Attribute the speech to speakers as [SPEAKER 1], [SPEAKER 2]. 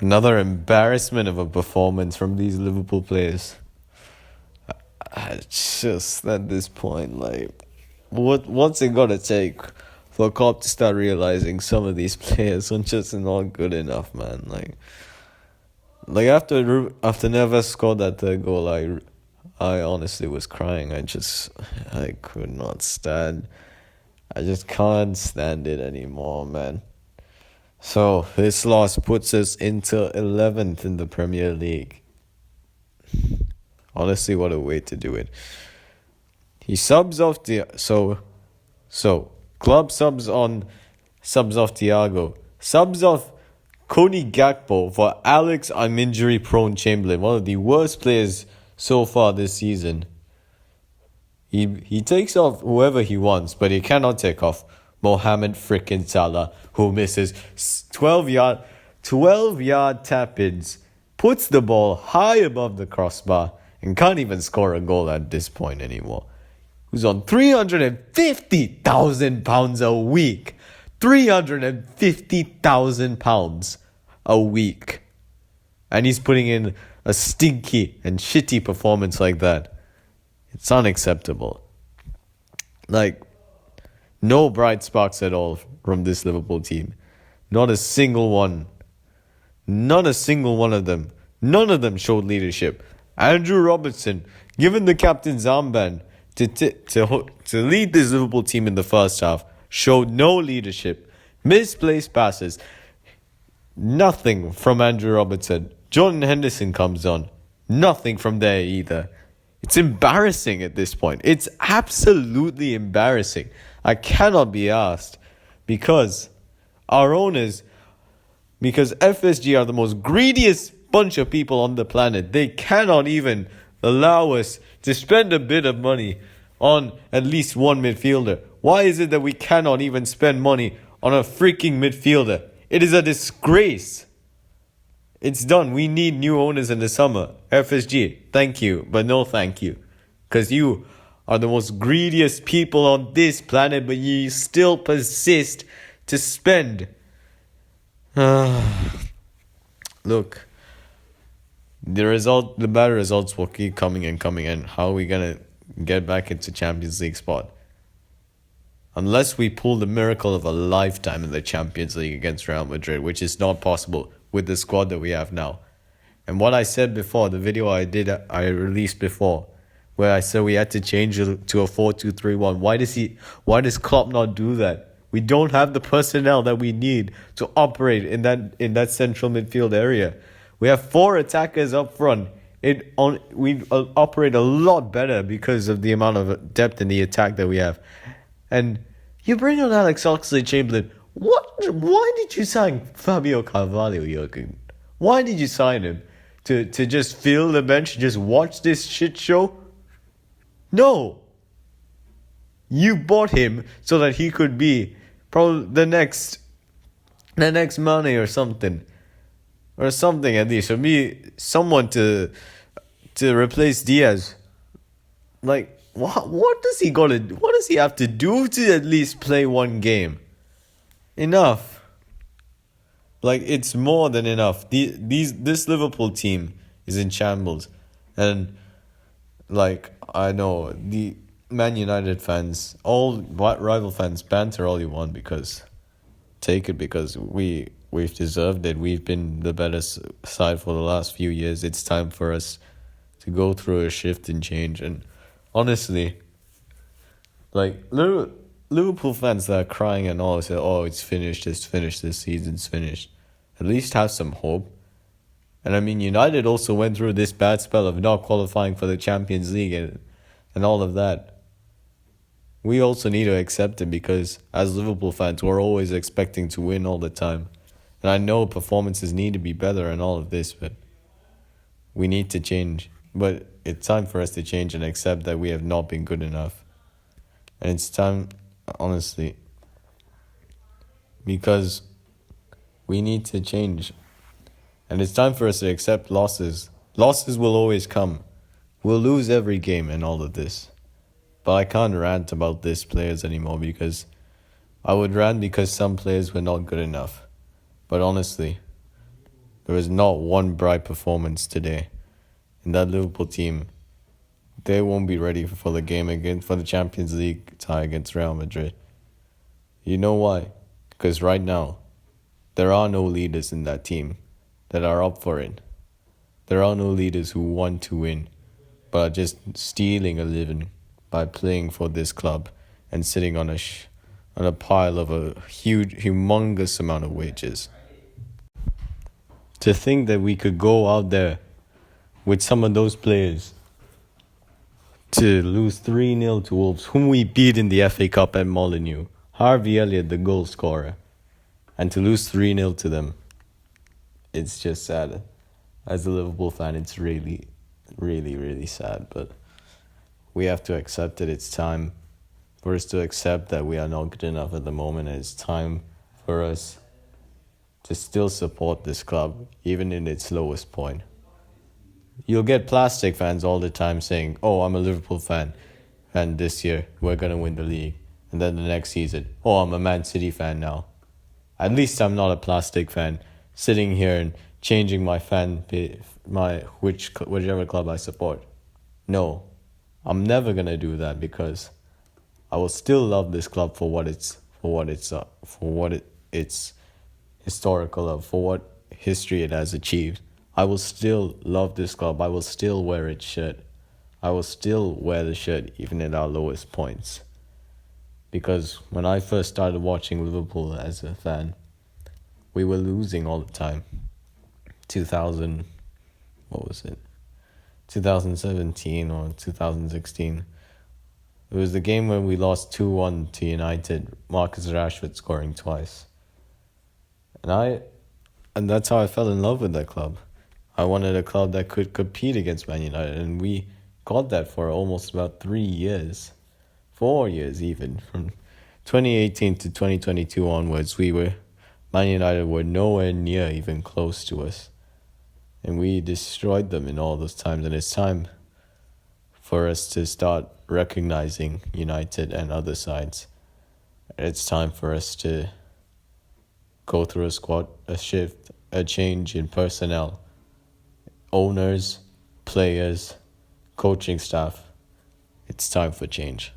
[SPEAKER 1] Another embarrassment of a performance from these Liverpool players. Just at this point, like, what's it gonna take for Klopp to start realizing some of these players are just not good enough, man? Like after Neves scored that third goal, I honestly was crying. I could not stand. I just can't stand it anymore, man. So this loss puts us into 11th in the Premier League. Honestly, what a way to do it. He subs off Club subs off Thiago, subs off Cody Gakpo for Alex I'm injury prone Chamberlain, one of the worst players so far this season. He takes off whoever he wants, but he cannot take off Mohamed frickin' Salah, who misses 12-yard tap-ins, puts the ball high above the crossbar, and can't even score a goal at this point anymore. Who's on £350,000 a week. £350,000 a week. And he's putting in a stinky and shitty performance like that. It's unacceptable. Like, no bright sparks at all from this Liverpool team. Not a single one. Not a single one of them. None of them showed leadership. Andrew Robertson, given the captain's armband to lead this Liverpool team in the first half, showed no leadership. Misplaced passes. Nothing from Andrew Robertson. Jordan Henderson comes on. Nothing from there either. It's embarrassing at this point. It's absolutely embarrassing. I cannot be asked because FSG are the most greediest bunch of people on the planet. They cannot even allow us to spend a bit of money on at least one midfielder. Why is it that we cannot even spend money on a freaking midfielder? It is a disgrace. It's done. We need new owners in the summer. FSG, thank you, but no thank you. Because you are the most greediest people on this planet, but you still persist to spend. Look, the bad results will keep coming and coming, and how are we going to get back into Champions League spot? Unless we pull the miracle of a lifetime in the Champions League against Real Madrid, which is not possible with the squad that we have now. And what I said before, the video I released before, where I said we had to change it to a 4-2-3-1. Why does Klopp not do that? We don't have the personnel that we need to operate in that central midfield area. We have 4 attackers up front. We operate a lot better because of the amount of depth in the attack that we have. And you bring on Alex Oxlade-Chamberlain. Why did you sign Fabio Carvalho, Jurgen? Why did you sign him? To just fill the bench, just watch this shit show? No. You bought him so that he could be probably the next Mane or something. Or something at least. Or someone to replace Diaz. Like, what does he have to do to at least play one game? Enough. Like, it's more than enough. This Liverpool team is in shambles. And, like, I know, the Man United fans, all rival fans, banter all you want because we've deserved it. We've been the better side for the last few years. It's time for us to go through a shift and change. And honestly, like, Liverpool fans that are crying and all say, oh, it's finished, this season's finished. At least have some hope. And I mean, United also went through this bad spell of not qualifying for the Champions League and all of that. We also need to accept it because as Liverpool fans, we're always expecting to win all the time. And I know performances need to be better and all of this, but we need to change. But it's time for us to change and accept that we have not been good enough. And it's time, honestly, because we need to change. And it's time for us to accept losses. Losses will always come. We'll lose every game and all of this. But I can't rant about these players anymore because I would rant because some players were not good enough. But honestly, There was not one bright performance today. In that Liverpool team, they won't be ready for the game again, for the Champions League tie against Real Madrid. You know why? Because right now, there are no leaders in that team that are up for it. There are no leaders who want to win, but are just stealing a living by playing for this club and sitting on a pile of a humongous amount of wages. To think that we could go out there with some of those players to lose 3-0 to Wolves, whom we beat in the FA Cup at Molineux, Harvey Elliott, the goal scorer, and to lose 3-0 to them, it's just sad. As a Liverpool fan, it's really, really, really sad. But we have to accept that it's time for us to accept that we are not good enough at the moment. And it's time for us to still support this club, even in its lowest point. You'll get plastic fans all the time saying, oh, I'm a Liverpool fan, and this year we're going to win the league. And then the next season, oh, I'm a Man City fan now. At least I'm not a plastic fan, sitting here and changing my whichever club I support. No, I'm never gonna do that, because I will still love this club for what it's historical of, for what history it has achieved. I will still love this club. I will still wear its shirt. I will still wear the shirt even at our lowest points. Because when I first started watching Liverpool as a fan, we were losing all the time. 2017 or 2016. It was the game when we lost 2-1 to United, Marcus Rashford scoring twice. And that's how I fell in love with that club. I wanted a club that could compete against Man United, and we got that for almost about 3 years. 4 years even. From 2018 to 2022 onwards, Man United were nowhere near even close to us. And we destroyed them in all those times. And it's time for us to start recognizing United and other sides. It's time for us to go through a shift, a change in personnel. Owners, players, coaching staff. It's time for change.